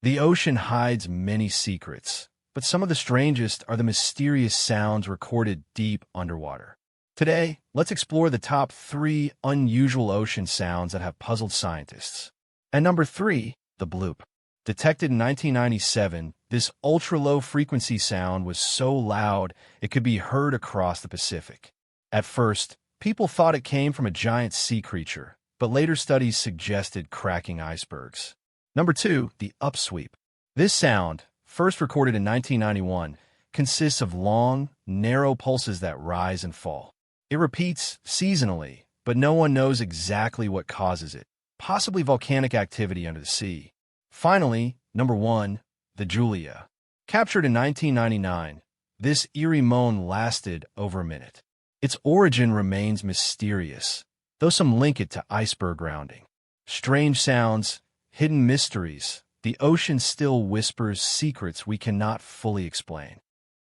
The ocean hides many secrets, but some of the strangest are the mysterious sounds recorded deep underwater. Today, let's explore the top 3 unusual ocean sounds that have puzzled scientists. And number 3, the bloop. Detected in 1997, this ultra-low frequency sound was so loud it could be heard across the Pacific. At first, people thought it came from a giant sea creature, but later studies suggested cracking icebergs. Number 2, the upsweep. This sound, first recorded in 1991, consists of long, narrow pulses that rise and fall. It repeats seasonally, but no one knows exactly what causes it, possibly volcanic activity under the sea. Finally, number 1, the Julia. Captured in 1999, this eerie moan lasted over a minute. Its origin remains mysterious, though some link it to iceberg grounding. Strange sounds, hidden mysteries, the ocean still whispers secrets we cannot fully explain.